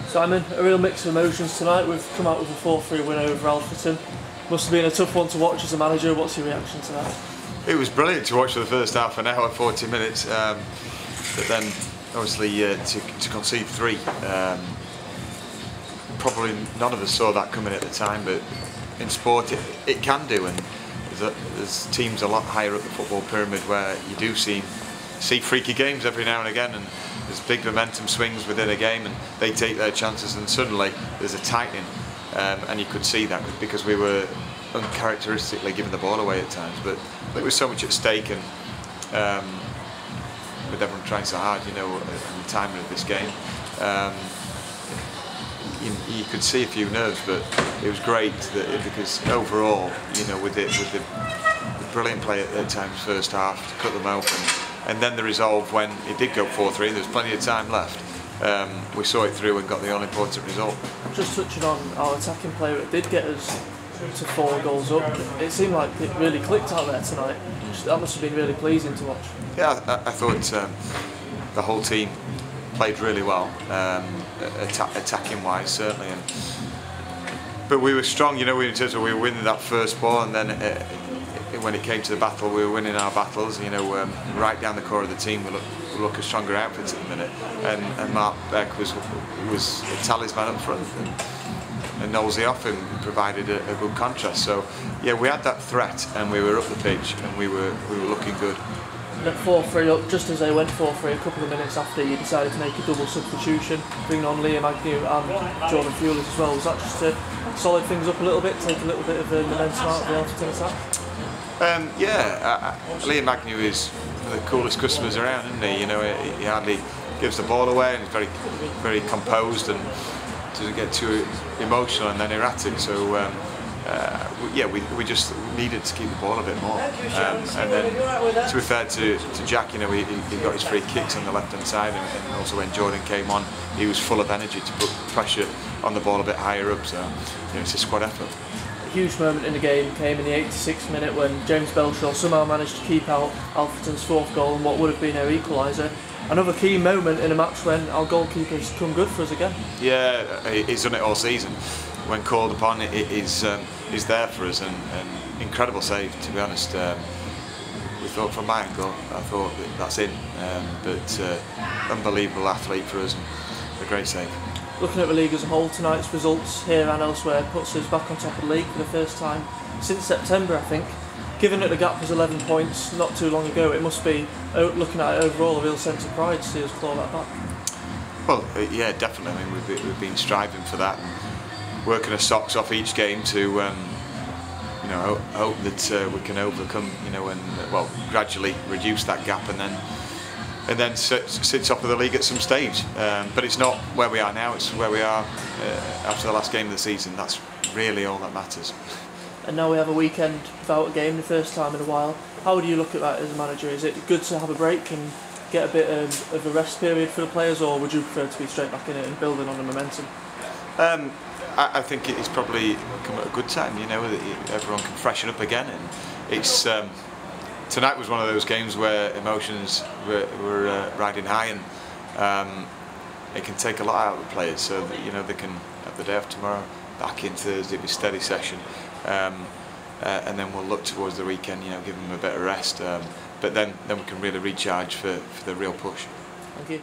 Simon, a real mix of emotions tonight. We've come out with a 4-3 win over Alfreton. Must have been a tough one to watch as a manager. What's your reaction to that? It was brilliant to watch for the first half an hour, 40 minutes, but then obviously to concede 3. Probably none of us saw that coming at the time, but in sport it can do, and there's teams a lot higher up the football pyramid where you do see freaky games every now and again, and there's big momentum swings within a game and they take their chances, and suddenly there's a tightening, and you could see that because we were uncharacteristically giving the ball away at times, but there was so much at stake, and with everyone trying so hard, you know, and the timing of this game, you could see a few nerves, but it was great because overall, you know, with the brilliant play at times first half to cut them open, and then the resolve when it did go 4-3, there was plenty of time left. We saw it through and got the all-important result. Just touching on our attacking player, it did get us to 4 goals up. It seemed like it really clicked out there tonight. That must have been really pleasing to watch. Yeah, I thought the whole team played really well, attacking wise certainly, but we were strong, you know, in terms of we were winning that first ball, and then when it came to the battle, we were winning our battles, you know, right down the core of the team. We look a stronger outfit at the minute, and Mark Beck was a talisman up front, and nosy off him provided a good contrast. So yeah, we had that threat and we were up the pitch and we were looking good. At 4-3 up, just as they went 4-3, a couple of minutes after, you decided to make a double substitution, bringing on Liam Agnew and Jordan Fuellers as well. Was that just to solid things up a little bit, take a little bit of momentum out of the Alfreton attack? Yeah, Liam Agnew is one of the coolest customers around, isn't he? You know, he hardly gives the ball away, and he's very composed and doesn't get too emotional and then erratic. So yeah, we just needed to keep the ball a bit more, and then to be fair to Jack, you know, he got his free kicks on the left hand side, and also when Jordan came on, he was full of energy to put pressure on the ball a bit higher up. So you know, it's a squad effort. A huge moment in the game came in the 86th minute when James Belshaw somehow managed to keep out Alfreton's 4th goal and what would have been our equaliser. Another key moment in a match when our goalkeeper's come good for us again. Yeah, he's done it all season. When called upon, he's there for us, and incredible save, to be honest. We thought from my angle, I thought that's in, but unbelievable athlete for us, and a great save. Looking at the league as a whole, tonight's results here and elsewhere puts us back on top of the league for the first time since September, I think. Given that the gap was 11 points not too long ago, it must be, looking at it overall, a real sense of pride to see us claw that back. Well, yeah, definitely. I mean, we've been striving for that, and working our socks off each game to, you know, hope that we can overcome, you know, and well, gradually reduce that gap, and then sit top of the league at some stage. But it's not where we are now; it's where we are after the last game of the season. That's really all that matters. And now we have a weekend without a game, the first time in a while. How do you look at that as a manager? Is it good to have a break and get a bit of a rest period for the players, or would you prefer to be straight back in it and building on the momentum? I think it's probably come at a good time, you know, that everyone can freshen up again, and it's tonight was one of those games where emotions were riding high, and it can take a lot out of the players, so that, you know, they can have the day off tomorrow, back in Thursday, it'll be a steady session, and then we'll look towards the weekend, you know, give them a bit of rest, but then we can really recharge for the real push. Thank you.